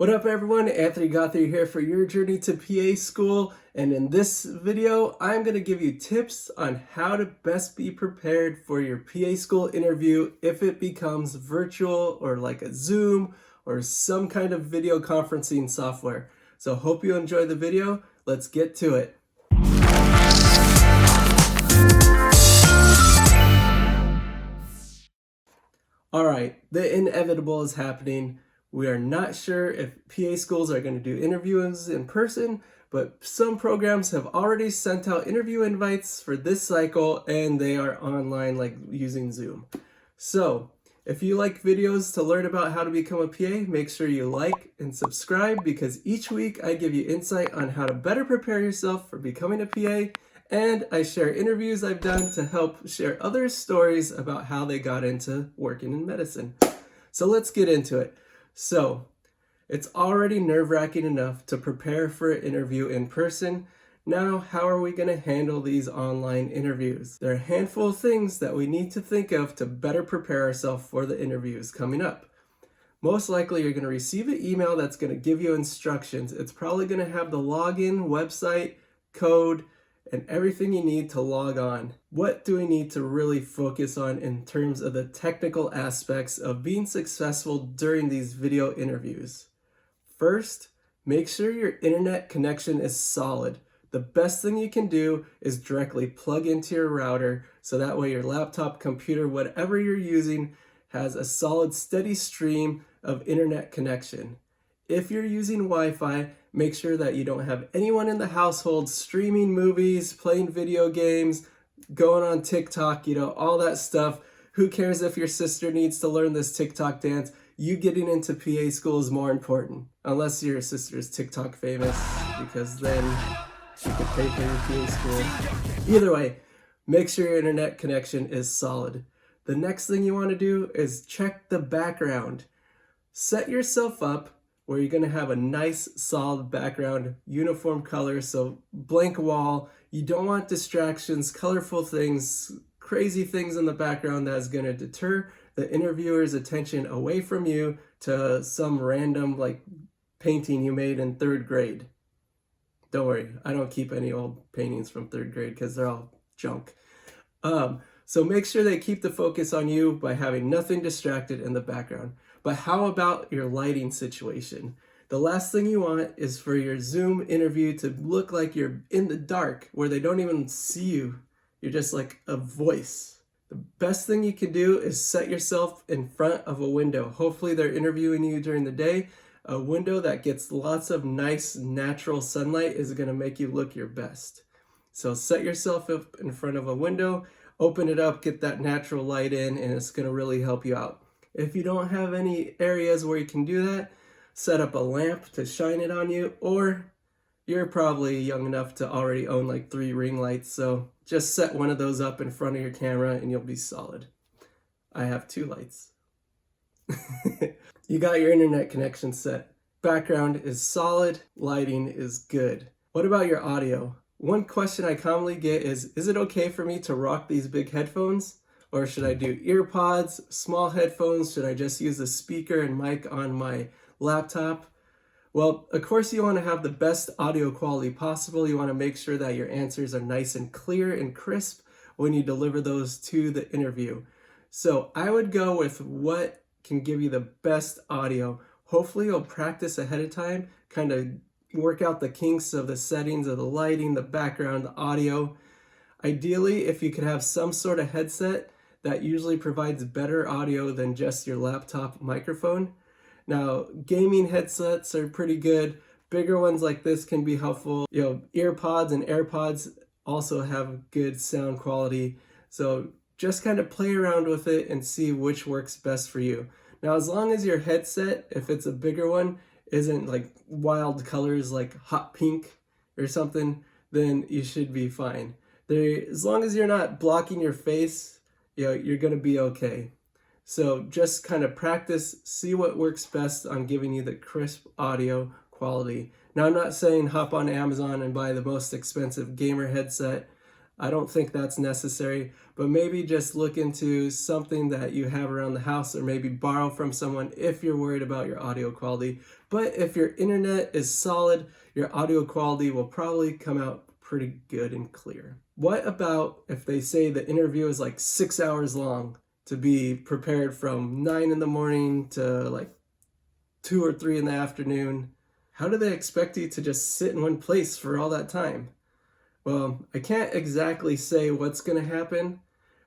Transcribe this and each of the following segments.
What up everyone, Anthony Guthrie here for your journey to PA school, and in this video I'm going to give you tips on how to best be prepared for your PA school interview if it becomes virtual or like a Zoom or some kind of video conferencing software. So hope you enjoy the video. Let's get to it. Alright, the inevitable is happening. We are not sure if PA schools are going to do interviews in person, but some programs have already sent out interview invites for this cycle and they are online, like using Zoom. So if you like videos to learn about how to become a PA, make sure you like and subscribe, because each week I give you insight on how to better prepare yourself for becoming a PA, and I share interviews I've done to help share others' stories about how they got into working in medicine. So let's get into it. So, it's already nerve-wracking enough to prepare for an interview in person. Now, how are we going to handle these online interviews? There are a handful of things that we need to think of to better prepare ourselves for the interviews coming up. Most likely, you're going to receive an email that's going to give you instructions. It's probably going to have the login, website, code, and everything you need to log on. What do we need to really focus on in terms of the technical aspects of being successful during these video interviews? First, make sure your internet connection is solid. The best thing you can do is directly plug into your router, so that way your laptop, computer, whatever you're using has a solid, steady stream of internet connection. If you're using Wi-Fi, make sure that you don't have anyone in the household streaming movies, playing video games, going on TikTok, all that stuff. Who cares if your sister needs to learn this TikTok dance? You getting into PA school is more important, unless your sister is TikTok famous, because then you could pay for your PA school. Either way, make sure your internet connection is solid. The next thing you want to do is check the background. Set yourself up where you're going to have a nice solid background, uniform color, so blank wall. You don't want distractions, colorful things, crazy things in the background that's going to deter the interviewer's attention away from you to some random painting you made in 3rd grade. Don't worry, I don't keep any old paintings from 3rd grade because they're all junk. So make sure they keep the focus on you by having nothing distracted in the background. But how about your lighting situation? The last thing you want is for your Zoom interview to look like you're in the dark, where they don't even see you. You're just like a voice. The best thing you can do is set yourself in front of a window. Hopefully they're interviewing you during the day. A window that gets lots of nice natural sunlight is going to make you look your best. So set yourself up in front of a window, open it up, get that natural light in, and it's going to really help you out. If you don't have any areas where you can do that, set up a lamp to shine it on you, or you're probably young enough to already own 3 ring lights, so just set one of those up in front of your camera and you'll be solid. I have 2 lights. You got your internet connection set. Background is solid, lighting is good. What about your audio? One question I commonly get is it okay for me to rock these big headphones? Or should I do ear pods, small headphones? Should I just use a speaker and mic on my laptop? Well, of course you want to have the best audio quality possible. You want to make sure that your answers are nice and clear and crisp when you deliver those to the interview. So I would go with what can give you the best audio. Hopefully you'll practice ahead of time, kind of work out the kinks of the settings of the lighting, the background, the audio. Ideally, if you could have some sort of headset that usually provides better audio than just your laptop microphone. Now, gaming headsets are pretty good. Bigger ones like this can be helpful. Ear pods and AirPods also have good sound quality. So just kind of play around with it and see which works best for you. Now, as long as your headset, if it's a bigger one, isn't wild colors like hot pink or something, then you should be fine. As long as you're not blocking your face, you're going to be okay. So just kind of practice, see what works best on giving you the crisp audio quality. Now, I'm not saying hop on Amazon and buy the most expensive gamer headset. I don't think that's necessary, but maybe just look into something that you have around the house, or maybe borrow from someone if you're worried about your audio quality. But if your internet is solid, your audio quality will probably come out pretty good and clear. What about if they say the interview is like 6 hours long, to be prepared from 9 in the morning to like 2 or 3 in the afternoon? How do they expect you to just sit in one place for all that time? Well, I can't exactly say what's going to happen,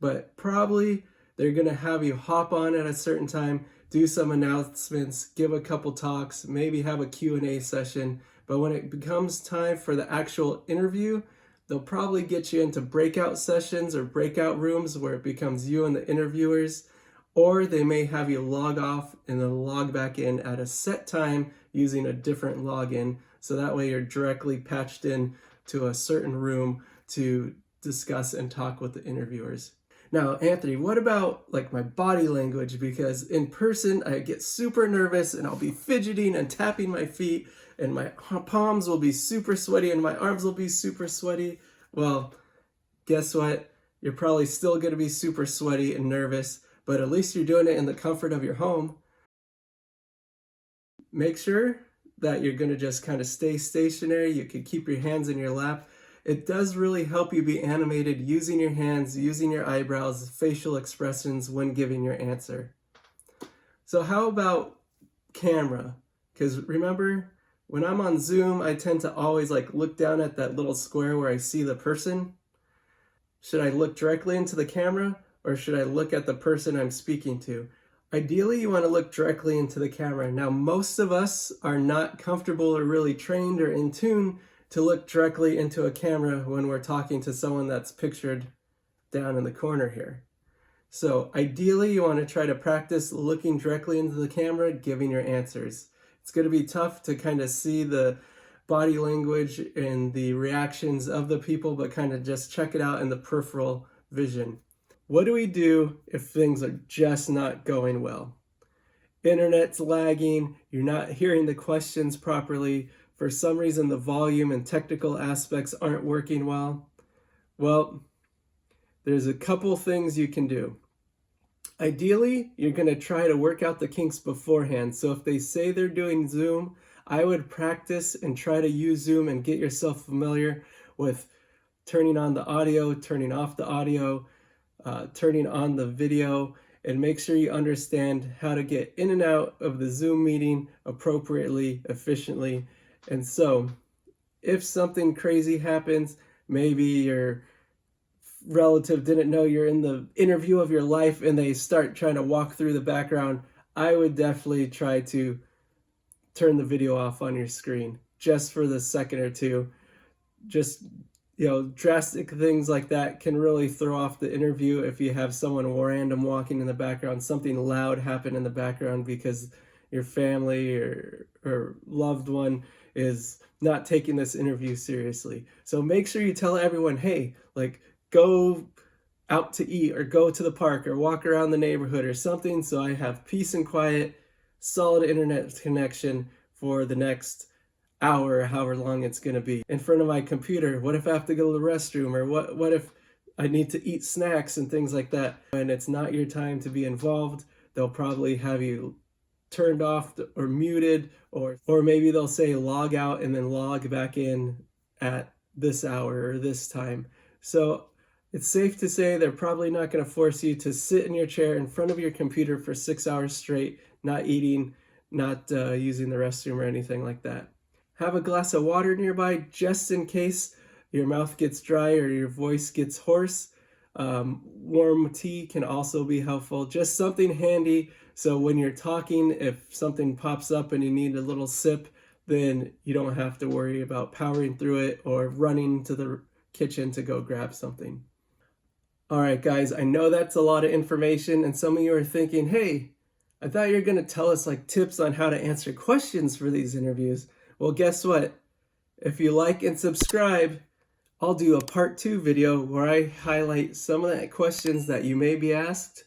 but probably they're going to have you hop on at a certain time, do some announcements, give a couple talks, maybe have a Q&A session. But when it becomes time for the actual interview, they'll probably get you into breakout sessions or breakout rooms where it becomes you and the interviewers, or they may have you log off and then log back in at a set time using a different login, so that way you're directly patched in to a certain room to discuss and talk with the interviewers. Now, Anthony, what about like my body language? Because in person, I get super nervous and I'll be fidgeting and tapping my feet, and my palms will be super sweaty and my arms will be super sweaty. Well, guess what? You're probably still going to be super sweaty and nervous, but at least you're doing it in the comfort of your home. Make sure that you're going to just kind of stay stationary. You can keep your hands in your lap. It does really help you be animated using your hands, using your eyebrows, facial expressions when giving your answer. So how about camera? Because remember, when I'm on Zoom, I tend to always like look down at that little square where I see the person. Should I look directly into the camera, or should I look at the person I'm speaking to? Ideally, you want to look directly into the camera. Now, most of us are not comfortable or really trained or in tune to look directly into a camera when we're talking to someone that's pictured down in the corner here. So ideally, you want to try to practice looking directly into the camera, giving your answers. It's going to be tough to kind of see the body language and the reactions of the people, but kind of just check it out in the peripheral vision. What do we do if things are just not going well? Internet's lagging, you're not hearing the questions properly, for some reason the volume and technical aspects aren't working well. Well, there's a couple things you can do. Ideally, you're going to try to work out the kinks beforehand. So if they say they're doing Zoom, I would practice and try to use Zoom and get yourself familiar with turning on the audio, turning off the audio, turning on the video, and make sure you understand how to get in and out of the Zoom meeting appropriately, efficiently. And so if something crazy happens, maybe your relative didn't know you're in the interview of your life and they start trying to walk through the background, I would definitely try to turn the video off on your screen just for the second or two. Just, drastic things like that can really throw off the interview if you have someone random walking in the background, something loud happen in the background because your family or loved one is not taking this interview seriously. So make sure you tell everyone, hey, like, go out to eat or go to the park or walk around the neighborhood or something, so I have peace and quiet, solid internet connection for the next hour or however long it's going to be in front of my computer. What if I have to go to the restroom, or what if I need to eat snacks and things like that? And it's not your time to be involved. They'll probably have you turned off or muted, or maybe they'll say log out and then log back in at this hour or this time. So it's safe to say they're probably not going to force you to sit in your chair in front of your computer for 6 hours straight, not eating, not using the restroom or anything like that. Have a glass of water nearby just in case your mouth gets dry or your voice gets hoarse. Warm tea can also be helpful. Just something handy so when you're talking, if something pops up and you need a little sip, then you don't have to worry about powering through it or running to the kitchen to go grab something. All right, guys, I know that's a lot of information, and some of you are thinking, hey, I thought you were going to tell us like tips on how to answer questions for these interviews. Well, guess what? If you like and subscribe, I'll do a part 2 video where I highlight some of the questions that you may be asked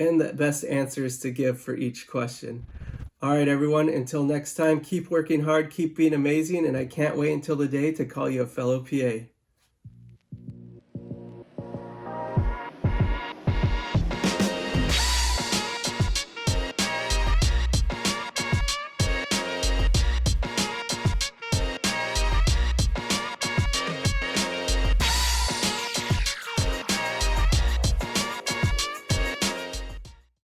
and the best answers to give for each question. All right, everyone, until next time, keep working hard, keep being amazing, and I can't wait until the day to call you a fellow PA.